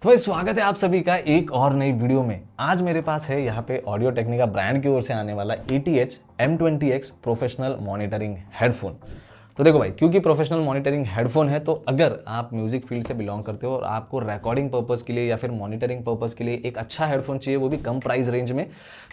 तो भाई स्वागत है आप सभी का एक और नई वीडियो में। आज मेरे पास है यहाँ पे ऑडियो टेक्निका ब्रांड की ओर से आने वाला ATH M20X professional monitoring headphone. तो देखो भाई, क्योंकि प्रोफेशनल मॉनिटरिंग हेडफोन है तो अगर आप म्यूजिक फील्ड से बिलोंग करते हो और आपको रिकॉर्डिंग पर्पस के लिए या फिर मॉनिटरिंग पर्पस के लिए एक अच्छा हेडफोन चाहिए, वो भी कम प्राइस रेंज में,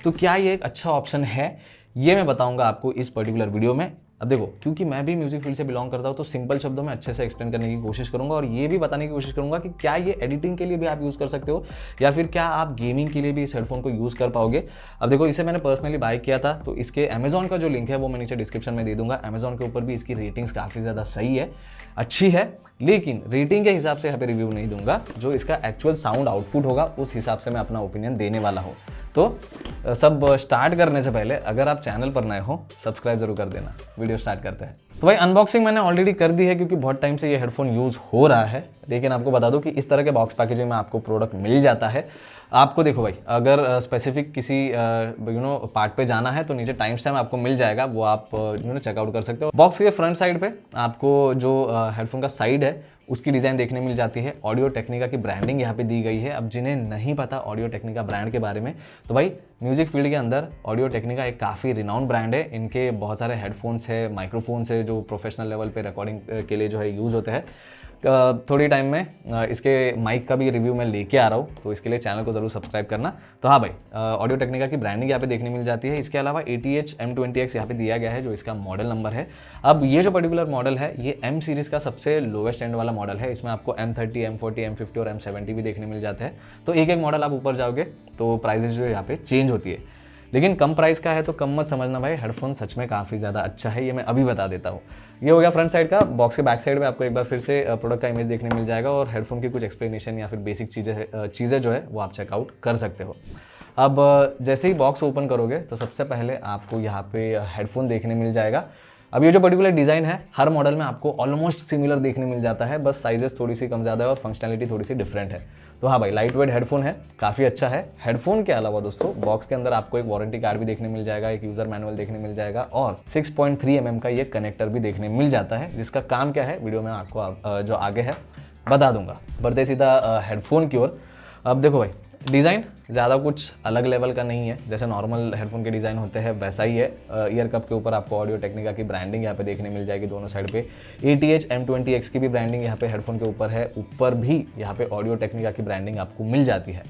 तो क्या ये एक अच्छा ऑप्शन है, ये मैं बताऊंगा आपको इस पर्टिकुलर वीडियो में। अब देखो, क्योंकि मैं भी म्यूजिक फील्ड से बिलोंग करता हूँ तो सिंपल शब्दों में अच्छे से एक्सप्लेन करने की कोशिश करूंगा और ये भी बताने की कोशिश करूंगा कि क्या ये एडिटिंग के लिए भी आप यूज़ कर सकते हो या फिर क्या आप गेमिंग के लिए भी इस हेडफोन को यूज़ कर पाओगे। अब देखो, इसे मैंने पर्सनली बाय किया था तो इसके अमेजॉन का जो लिंक है वो मैं नीचे डिस्क्रिप्शन में दे दूंगा। अमेजॉन के ऊपर भी इसकी रेटिंग्स काफ़ी ज़्यादा सही है, अच्छी है, लेकिन रेटिंग के हिसाब से यहाँ पे रिव्यू नहीं दूंगा। जो इसका एक्चुअल साउंड आउटपुट होगा उस हिसाब से मैं अपना ओपिनियन देने वाला हूँ। तो सब स्टार्ट करने से पहले अगर आप चैनल पर नए हो सब्सक्राइब जरूर कर देना। वीडियो स्टार्ट करते हैं। तो भाई अनबॉक्सिंग मैंने ऑलरेडी कर दी है क्योंकि बहुत टाइम से ये हेडफोन यूज़ हो रहा है, लेकिन आपको बता दूं कि इस तरह के बॉक्स पैकेजिंग में आपको प्रोडक्ट मिल जाता है। आपको देखो भाई, अगर स्पेसिफिक किसी पार्ट पे जाना है तो नीचे टाइम स्टैम्प आपको मिल जाएगा, वो आप चेकआउट कर सकते हो। बॉक्स के फ्रंट साइड पे आपको जो हेडफोन का साइड है उसकी डिज़ाइन देखने मिल जाती है। ऑडियो टेक्निका की ब्रांडिंग यहाँ पे दी गई है। अब जिन्हें नहीं पता ऑडियो टेक्निका ब्रांड के बारे में, तो भाई म्यूजिक फील्ड के अंदर ऑडियो टेक्निका एक काफ़ी रिनाउंड ब्रांड है। इनके बहुत सारे हेडफोन्स है, माइक्रोफोन्स है जो प्रोफेशनल लेवल पे रिकॉर्डिंग के लिए जो है यूज़ होते हैं। थोड़ी टाइम में इसके माइक का भी रिव्यू मैं लेके आ रहा हूँ, तो इसके लिए चैनल को ज़रूर सब्सक्राइब करना। तो हाँ भाई, ऑडियो टेक्निका की ब्रांडिंग यहाँ पे देखने मिल जाती है। इसके अलावा ATH M20X यहाँ पे दिया गया है जो इसका मॉडल नंबर है। अब ये जो पर्टिकुलर मॉडल है ये M सीरीज़ का सबसे लोवेस्ट एंड वाला मॉडल है। इसमें आपको M30, M40, M50 और M70 भी देखने मिल जाते हैं। तो एक एक मॉडल आप ऊपर जाओगे तो प्राइजेस जो यहाँ पे चेंज होती है, लेकिन कम प्राइस का है तो कम मत समझना भाई, हेडफोन सच में काफ़ी ज़्यादा अच्छा है, ये मैं अभी बता देता हूँ। ये हो गया फ्रंट साइड का। बॉक्स के बैक साइड में आपको एक बार फिर से प्रोडक्ट का इमेज देखने मिल जाएगा और हेडफोन की कुछ एक्सप्लेनेशन या फिर बेसिक चीज़ें जो है वो आप चेकआउट कर सकते हो। अब जैसे ही बॉक्स ओपन करोगे तो सबसे पहले आपको यहाँ पे हेडफोन देखने मिल जाएगा। अब ये जो पर्टिकुलर डिज़ाइन है हर मॉडल में आपको ऑलमोस्ट सिमिलर देखने मिल जाता है, बस साइजेस थोड़ी सी कम ज़्यादा है और फंक्शनैलिटी थोड़ी सी डिफरेंट है। तो हाँ भाई, लाइट वेट हेडफोन है, काफ़ी अच्छा है। हेडफोन के अलावा दोस्तों बॉक्स के अंदर आपको एक वारंटी कार्ड भी देखने मिल जाएगा, एक यूज़र मैनुअल देखने मिल जाएगा और 6.3 mm का ये कनेक्टर भी देखने मिल जाता है, जिसका काम क्या है वीडियो में आपको जो आगे है बता दूंगा। बढ़ते सीधा हेडफोन की ओर। अब देखो भाई, डिज़ाइन ज़्यादा कुछ अलग लेवल का नहीं है, जैसे नॉर्मल हेडफोन के डिज़ाइन होते हैं वैसा ही है। ईयर कप के ऊपर आपको ऑडियो टेक्निका की ब्रांडिंग यहाँ पे देखने मिल जाएगी दोनों साइड पे। ATH M20X की भी ब्रांडिंग यहाँ पे हेडफोन के ऊपर है, ऊपर भी यहाँ पे ऑडियो टेक्निका की ब्रांडिंग आपको मिल जाती है।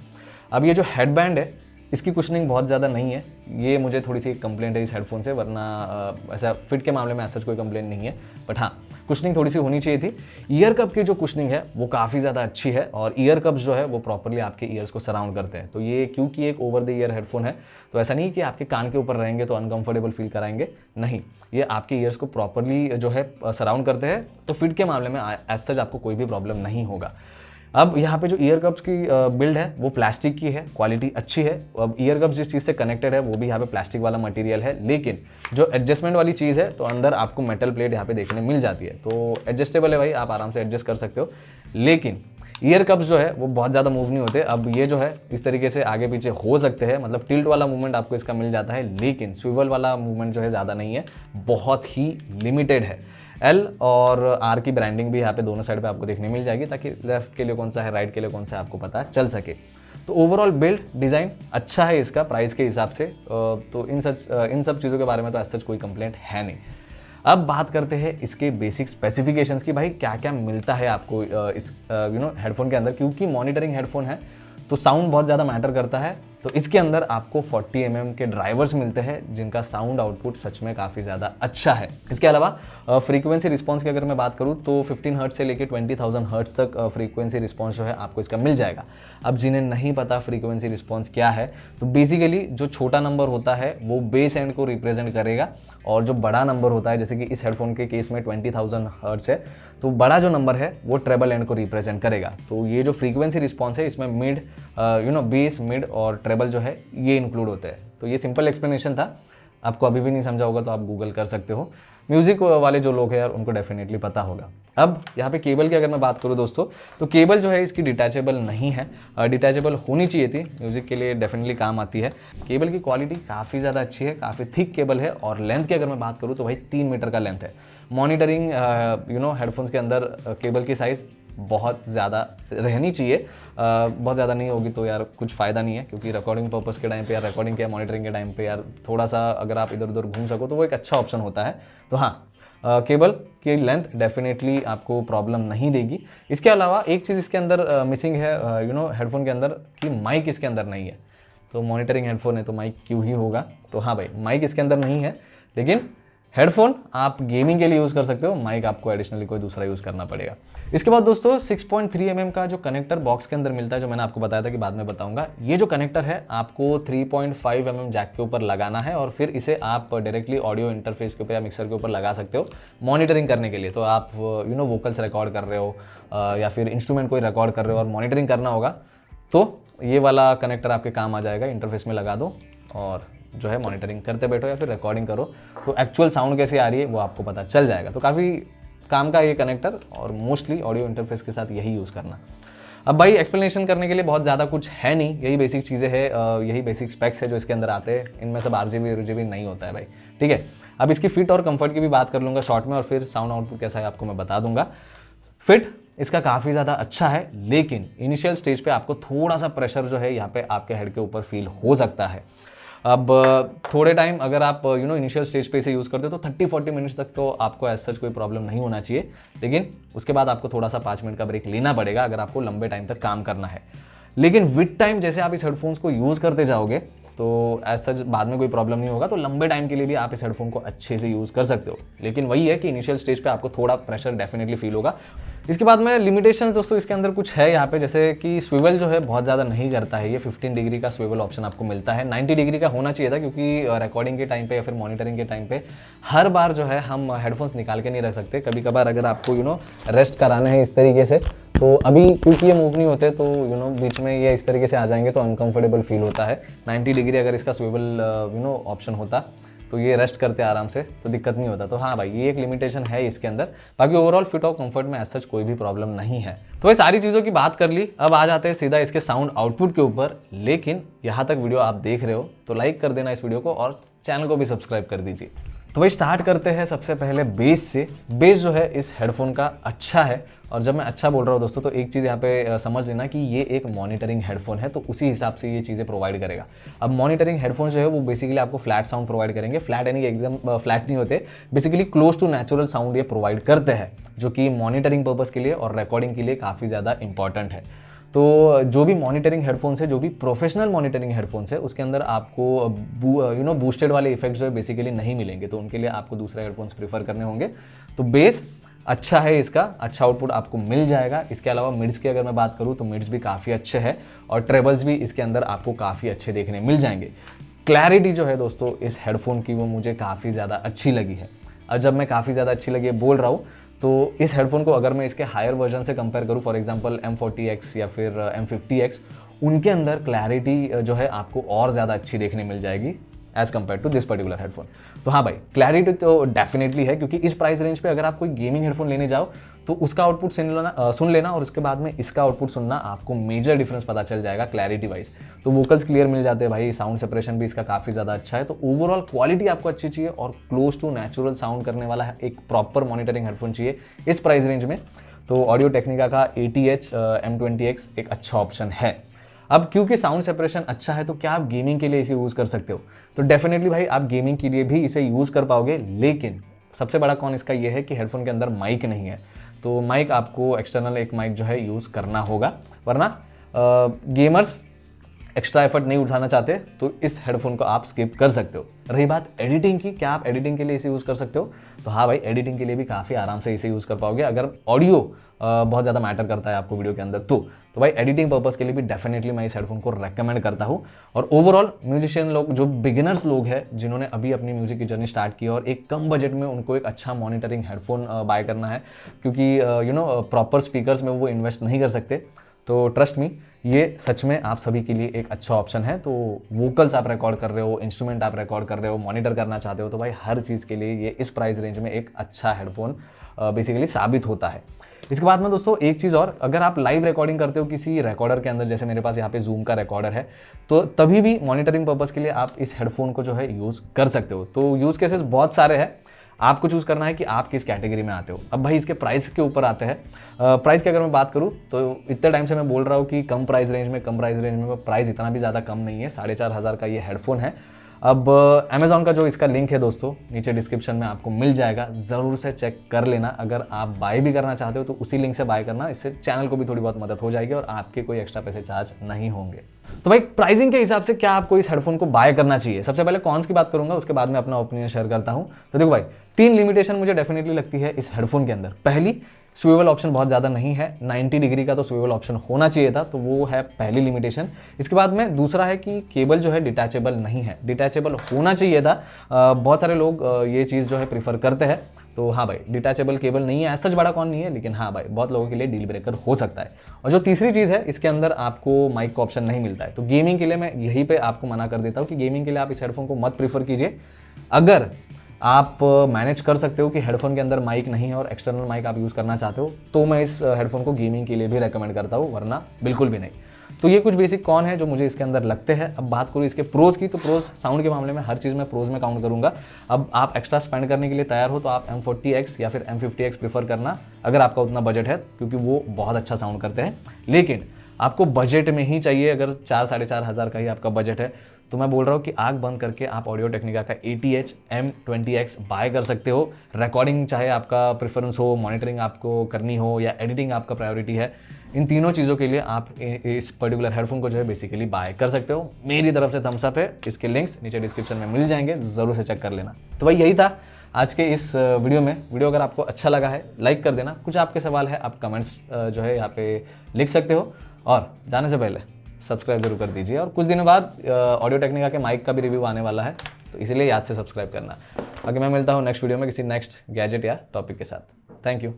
अब ये जो हेडबैंड है इसकी कुशनिंग बहुत ज़्यादा नहीं है, ये मुझे थोड़ी सी कंप्लेंट है इस हेडफोन से, वरना ऐसा फिट के मामले में ऐसा कोई कंप्लेंट नहीं है, बट हाँ कुशनिंग थोड़ी सी होनी चाहिए थी। ईयर कप की जो कुशनिंग है वो काफ़ी ज़्यादा अच्छी है और ईयर कप्स जो है वो प्रॉपरली आपके ईयर्स को सराउंड करते हैं। तो ये क्योंकि एक ओवर द ईयर हेडफोन है तो ऐसा नहीं कि आपके कान के ऊपर रहेंगे तो अनकंफर्टेबल फील कराएंगे, नहीं, ये आपके ईयर्स को प्रॉपरली जो है सराउंड करते हैं, तो फिट के मामले में एज सच आपको कोई भी प्रॉब्लम नहीं होगा। अब यहाँ पे जो ईयर कप्स की बिल्ड है वो प्लास्टिक की है, क्वालिटी अच्छी है। अब ईयर कप्स जिस चीज़ से कनेक्टेड है वो भी यहाँ पे प्लास्टिक वाला मटेरियल है, लेकिन जो एडजस्टमेंट वाली चीज़ है तो अंदर आपको मेटल प्लेट यहाँ पे देखने मिल जाती है, तो एडजस्टेबल है भाई, आप आराम से एडजस्ट कर सकते हो। लेकिन ईयर कप्स जो है वो बहुत ज़्यादा मूव नहीं होते। अब ये जो है इस तरीके से आगे पीछे हो सकते हैं, मतलब टिल्ट वाला मूवमेंट आपको इसका मिल जाता है, लेकिन स्विवल वाला मूवमेंट जो है ज़्यादा नहीं है, बहुत ही लिमिटेड है। L और R की ब्रांडिंग भी यहाँ पे दोनों साइड पे आपको देखने मिल जाएगी, ताकि लेफ्ट के लिए कौन सा है, राइट के लिए कौन सा है आपको पता चल सके। तो ओवरऑल बिल्ड डिज़ाइन अच्छा है इसका प्राइस के हिसाब से, तो इन सब चीज़ों के बारे में तो ऐसा कोई कंप्लेंट है नहीं। अब बात करते हैं इसके बेसिक स्पेसिफिकेशंस की, भाई क्या क्या मिलता है आपको इस हेडफोन के अंदर। क्योंकि मॉनिटरिंग हेडफोन है तो साउंड बहुत ज़्यादा मैटर करता है, तो इसके अंदर आपको 40 mm के ड्राइवर्स मिलते हैं जिनका साउंड आउटपुट सच में काफ़ी ज़्यादा अच्छा है। इसके अलावा फ्रीक्वेंसी रिस्पॉन्स की अगर मैं बात करूँ तो 15 हर्ट्ज से लेकर 20,000 हर्ट्ज तक फ्रीक्वेंसी रिस्पॉन्स जो है आपको इसका मिल जाएगा। अब जिन्हें नहीं पता फ्रीक्वेंसी रिस्पॉन्स क्या है, तो बेसिकली जो छोटा नंबर होता है वो बेस एंड को रिप्रेजेंट करेगा और जो बड़ा नंबर होता है, जैसे कि इस हेडफोन के केस में 20,000 हर्ट्ज है, तो बड़ा जो नंबर है वो ट्रेबल एंड को रिप्रेजेंट करेगा। तो ये जो फ्रीक्वेंसी रिस्पॉन्स है इसमें मिड बेस, मिड और ट्रेबल जो है ये इंक्लूड होते हैं। तो ये सिंपल एक्सप्लेनेशन था, आपको अभी भी नहीं समझा होगा तो आप गूगल कर सकते हो। म्यूज़िक वाले जो लोग हैं यार उनको डेफिनेटली पता होगा। अब यहाँ पे केबल की अगर मैं बात करूँ दोस्तों, तो केबल जो है इसकी डिटैचेबल नहीं है, डिटैचेबल होनी चाहिए थी, म्यूज़िक के लिए डेफिनेटली काम आती है। केबल की क्वालिटी काफ़ी ज़्यादा अच्छी है, काफ़ी थिक केबल है और लेंथ की अगर मैं बात करूँ तो भाई 3 मीटर का लेंथ है। मॉनिटरिंग हेडफोन्स के अंदर केबल की साइज़ बहुत ज़्यादा रहनी चाहिए। बहुत ज़्यादा नहीं होगी तो यार कुछ फ़ायदा नहीं है, क्योंकि रिकॉर्डिंग पर्पज़ के टाइम पे या रिकॉर्डिंग के मॉनिटरिंग के टाइम पे यार थोड़ा सा अगर आप इधर उधर घूम सको तो वो एक अच्छा ऑप्शन होता है। तो हाँ, केबल की लेंथ डेफिनेटली आपको प्रॉब्लम नहीं देगी। इसके अलावा एक चीज़ इसके अंदर मिसिंग है हेडफोन के अंदर, कि माइक इसके अंदर नहीं है। तो मॉनिटरिंग हेडफोन है तो माइक क्यों ही होगा। तो हाँ भाई, माइक इसके अंदर नहीं है, लेकिन हेडफोन आप गेमिंग के लिए यूज़ कर सकते हो, माइक आपको एडिशनली कोई दूसरा यूज़ करना पड़ेगा। इसके बाद दोस्तों 6.3 mm का जो कनेक्टर बॉक्स के अंदर मिलता है, जो मैंने आपको बताया था कि बाद में बताऊंगा, ये जो कनेक्टर है आपको 3.5 mm जैक के ऊपर लगाना है और फिर इसे आप डायरेक्टली ऑडियो इंटरफेस के ऊपर या मिक्सर के ऊपर लगा सकते हो मॉनिटरिंग करने के लिए। तो आप वोकल्स रिकॉर्ड कर रहे हो या फिर इंस्ट्रूमेंट कोई रिकॉर्ड कर रहे हो और मॉनिटरिंग करना होगा, तो ये वाला कनेक्टर आपके काम आ जाएगा। इंटरफेस में लगा दो और जो है मॉनिटरिंग करते बैठो या फिर रिकॉर्डिंग करो, तो एक्चुअल साउंड कैसे आ रही है वो आपको पता चल जाएगा। तो काफ़ी काम का ये कनेक्टर, और मोस्टली ऑडियो इंटरफेस के साथ यही यूज़ करना। अब भाई एक्सप्लेनेशन करने के लिए बहुत ज़्यादा कुछ है नहीं, यही बेसिक चीज़ें हैं, यही बेसिक स्पेक्स है जो इसके अंदर आते हैं। इनमें सब RGB नहीं होता है भाई, ठीक है। अब इसकी फिट और कंफर्ट की भी बात कर लूँगा शॉर्ट में, और फिर साउंड आउटपुट कैसा है आपको मैं बता दूंगा। फिट इसका काफ़ी ज़्यादा अच्छा है, लेकिन इनिशियल स्टेज पे आपको थोड़ा सा प्रेशर जो है यहाँ पे आपके हेड के ऊपर फील हो सकता है। अब थोड़े टाइम अगर आप इनिशियल स्टेज पे इसे यूज़ करते हो तो 30-40 मिनट्स तक तो आपको एज सच कोई प्रॉब्लम नहीं होना चाहिए, लेकिन उसके बाद आपको थोड़ा सा 5 मिनट का ब्रेक लेना पड़ेगा अगर आपको लंबे टाइम तक काम करना है। लेकिन विद टाइम जैसे आप इस हेडफोन्स को यूज़ करते जाओगे तो एज सच बाद में कोई प्रॉब्लम नहीं होगा, तो लंबे टाइम के लिए भी आप इस हेडफोन को अच्छे से यूज़ कर सकते हो। लेकिन वही है कि इनिशियल स्टेज पे आपको थोड़ा प्रेशर डेफिनेटली फील होगा। इसके बाद में लिमिटेशंस दोस्तों इसके अंदर कुछ है यहाँ पे, जैसे कि स्विवल जो है बहुत ज़्यादा नहीं करता है। ये 15 डिग्री का स्विवल ऑप्शन आपको मिलता है, 90 डिग्री का होना चाहिए था, क्योंकि रिकॉर्डिंग के टाइम पे या फिर मॉनिटरिंग के टाइम पे हर बार जो है हम हेडफोन्स निकाल के नहीं रख सकते। कभी कभार अगर आपको रेस्ट कराना है इस तरीके से, तो अभी क्योंकि ये मूव नहीं होते तो बीच में ये इस तरीके से आ जाएंगे तो अनकंफर्टेबल फील होता है। 90 डिग्री अगर इसका स्विवल ऑप्शन होता तो ये रेस्ट करते आराम से तो दिक्कत नहीं होता। तो हाँ भाई, ये एक लिमिटेशन है इसके अंदर। बाकी ओवरऑल फिट और कंफर्ट में एज सच कोई भी प्रॉब्लम नहीं है। तो ये सारी चीज़ों की बात कर ली, अब आ जाते हैं सीधा इसके साउंड आउटपुट के ऊपर। लेकिन यहाँ तक वीडियो आप देख रहे हो तो लाइक कर देना इस वीडियो को और चैनल को भी सब्सक्राइब कर दीजिए। तो भाई स्टार्ट करते हैं सबसे पहले बेस से। बेस जो है इस हेडफोन का अच्छा है, और जब मैं अच्छा बोल रहा हूँ दोस्तों तो एक चीज़ यहाँ पे समझ लेना कि ये एक मॉनिटरिंग हेडफोन है, तो उसी हिसाब से ये चीज़ें प्रोवाइड करेगा। अब मॉनिटरिंग हेडफोन जो है वो बेसिकली आपको फ्लैट साउंड प्रोवाइड करेंगे। फ्लैट यानी कि एकदम फ्लैट नहीं होते, basically close to natural sound ये प्रोवाइड करते हैं, जो कि मॉनिटरिंग पर्पज़ के लिए और रिकॉर्डिंग के लिए काफ़ी ज़्यादा इंपॉर्टेंट है। तो जो भी मॉनिटरिंग हेडफोन्स है, जो भी प्रोफेशनल मॉनिटरिंग हेडफोन्स है, उसके अंदर आपको बूस्टेड वाले इफेक्ट्स जो है बेसिकली नहीं मिलेंगे, तो उनके लिए आपको दूसरे हेडफोन्स प्रीफर करने होंगे। तो बेस अच्छा है इसका, अच्छा आउटपुट आपको मिल जाएगा। इसके अलावा मिड्स की अगर मैं बात करूँ तो मिड्स भी काफ़ी अच्छे हैं और ट्रेबल्स भी इसके अंदर आपको काफ़ी अच्छे देखने मिल जाएंगे। क्लैरिटी जो है दोस्तों इस हेडफोन की वो मुझे काफ़ी ज़्यादा अच्छी लगी है। और जब मैं काफ़ी ज़्यादा अच्छी लगी बोल रहा हूँ तो इस हेडफोन को अगर मैं इसके हायर वर्जन से कंपेयर करूँ, फॉर एग्जांपल M40X या फिर M50X, उनके अंदर क्लैरिटी जो है आपको और ज़्यादा अच्छी देखने मिल जाएगी as compare to this particular headphone. तो हाँ भाई, क्लैरिटी तो डेफिनेटली है, क्योंकि इस प्राइस रेंज पे अगर आप कोई गेमिंग हेडफोन लेने जाओ तो उसका आउटपुट सुन लेना और उसके बाद में इसका आउटपुट सुनना, आपको मेजर डिफरेंस पता चल जाएगा क्लैरिटी वाइज। तो वोकल्स क्लियर मिल जाते हैं भाई, साउंड सेपरेशन भी इसका काफ़ी ज़्यादा अच्छा है। तो ओवरऑल क्वालिटी आपको अच्छी चाहिए और क्लोज टू नेचुरल साउंड करने वाला एक प्रॉपर मॉनिटरिंग हेडफोन चाहिए इस प्राइस रेंज में, तो ऑडियो टेक्निका का ATH M20X एक अच्छा ऑप्शन है। अब क्योंकि साउंड सेपरेशन अच्छा है तो क्या आप गेमिंग के लिए इसे यूज़ कर सकते हो? तो डेफिनेटली भाई आप गेमिंग के लिए भी इसे यूज़ कर पाओगे, लेकिन सबसे बड़ा कॉन इसका ये है कि हेडफोन के अंदर माइक नहीं है। तो माइक आपको एक्सटर्नल एक माइक जो है यूज़ करना होगा, वरना गेमर्स एक्स्ट्रा एफर्ट नहीं उठाना चाहते तो इस हेडफोन को आप स्किप कर सकते हो। रही बात एडिटिंग की, क्या आप एडिटिंग के लिए इसे यूज़ कर सकते हो? तो हाँ भाई, एडिटिंग के लिए भी काफ़ी आराम से इसे यूज़ कर पाओगे, अगर ऑडियो बहुत ज़्यादा मैटर करता है आपको वीडियो के अंदर तो भाई एडिटिंग पर्पज़ के लिए भी डेफिनेटली मैं इस हेडफोन को रेकमेंड करता हूँ। और ओवरऑल म्यूजिशियन लोग, जो बिगिनर्स लोग हैं जिन्होंने अभी अपनी म्यूजिक की जर्नी स्टार्ट की और एक कम बजट में उनको एक अच्छा मॉनिटरिंग हेडफोन बाय करना है, क्योंकि प्रॉपर स्पीकर्स में वो इन्वेस्ट नहीं कर सकते, तो ट्रस्ट मी ये सच में आप सभी के लिए एक अच्छा ऑप्शन है। तो वोकल्स आप रिकॉर्ड कर रहे हो, इंस्ट्रूमेंट आप रिकॉर्ड कर रहे हो, मॉनिटर करना चाहते हो, तो भाई हर चीज़ के लिए ये इस प्राइस रेंज में एक अच्छा हेडफोन बेसिकली साबित होता है। इसके बाद में दोस्तों एक चीज़ और, अगर आप लाइव रिकॉर्डिंग करते हो किसी रिकॉर्डर के अंदर, जैसे मेरे पास यहाँ पे जूम का रिकॉर्डर है, तो तभी भी मॉनिटरिंग पर्पज़ के लिए आप इस हेडफोन को जो है यूज़ कर सकते हो। तो यूज़ केसेस बहुत सारे हैं। आपको चूज़ करना है कि आप किस कैटेगरी में आते हो। अब भाई इसके प्राइस के ऊपर आते हैं। प्राइस की अगर मैं बात करूँ तो इतने टाइम से मैं बोल रहा हूँ कि कम प्राइस रेंज में प्राइस इतना भी ज़्यादा कम नहीं है। 4,500 का ये हेडफोन है। अब अमेज़ॉन का जो इसका लिंक है दोस्तों नीचे डिस्क्रिप्शन में आपको मिल जाएगा, ज़रूर से चेक कर लेना। अगर आप बाय भी करना चाहते हो तो उसी लिंक से बाय करना, इससे चैनल को भी थोड़ी बहुत मदद हो जाएगी और आपके कोई एक्स्ट्रा पैसे चार्ज नहीं होंगे। तो भाई प्राइसिंग के हिसाब से क्या आपको इस हेडफोन को बाय करना चाहिए, सबसे पहले कॉन्स की बात करूंगा, उसके बाद में अपना ओपिनियन शेयर करता हूं। तो देखो भाई 3 लिमिटेशन मुझे डेफिनेटली लगती है इस हेडफोन के अंदर। पहली, स्विवल ऑप्शन बहुत ज़्यादा नहीं है, 90 डिग्री का तो स्विवल ऑप्शन होना चाहिए था, तो वो है पहली लिमिटेशन। इसके बाद में दूसरा है कि केबल जो है डिटैचेबल नहीं है, डिटैचेबल होना चाहिए था। बहुत सारे लोग ये चीज़ जो है प्रीफर करते हैं, तो हाँ भाई डिटैचेबल केबल नहीं है, सच बड़ा कौन नहीं है, लेकिन हाँ भाई बहुत लोगों के लिए डील ब्रेकर हो सकता है। और जो तीसरी चीज़ है, इसके अंदर आपको माइक का ऑप्शन नहीं मिलता है, तो गेमिंग के लिए मैं यहीं पे आपको मना कर देता हूँ कि गेमिंग के लिए आप इस हेडफोन को मत प्रीफर कीजिए। अगर आप मैनेज कर सकते हो कि हेडफोन के अंदर माइक नहीं है और एक्सटर्नल माइक आप यूज़ करना चाहते हो, तो मैं इस हेडफोन को गेमिंग के लिए भी रेकमेंड करता हूँ, वरना बिल्कुल भी नहीं। तो ये कुछ बेसिक कौन है जो मुझे इसके अंदर लगते हैं। अब बात करूँ इसके प्रोज की, तो प्रोज साउंड के मामले में हर चीज़ में प्रोज में काउंट करूँगा। अब आप एक्स्ट्रा स्पेंड करने के लिए तैयार हो तो आप M40X या फिर M50X प्रीफर करना, अगर आपका उतना बजट है, क्योंकि वो बहुत अच्छा साउंड करते हैं। लेकिन आपको बजट में ही चाहिए, अगर 4-4,500 का ही आपका बजट है, तो मैं बोल रहा हूँ कि आग बंद करके आप ऑडियो टेक्निका का ATH M20X बाय कर सकते हो। रिकॉर्डिंग चाहे आपका प्रेफरेंस हो, मॉनिटरिंग आपको करनी हो या एडिटिंग आपका प्रायोरिटी है, इन तीनों चीज़ों के लिए आप इस पर्टिकुलर हेडफोन को जो है बेसिकली बाय कर सकते हो। मेरी तरफ से थम्स अप है, इसके लिंक्स नीचे डिस्क्रिप्शन में मिल जाएंगे, ज़रूर से चेक कर लेना। तो भाई यही था आज के इस वीडियो में। वीडियो अगर आपको अच्छा लगा है लाइक कर देना, कुछ आपके सवाल है आप कमेंट्स जो है यहाँ पे लिख सकते हो, और जाने से पहले सब्सक्राइब जरूर कर दीजिए। और कुछ दिनों बाद ऑडियो टेक्निका के माइक का भी रिव्यू आने वाला है, तो इसीलिए याद से सब्सक्राइब करना। बाकी मैं मिलता हूँ नेक्स्ट वीडियो में किसी नेक्स्ट गैजेट या टॉपिक के साथ। Thank you.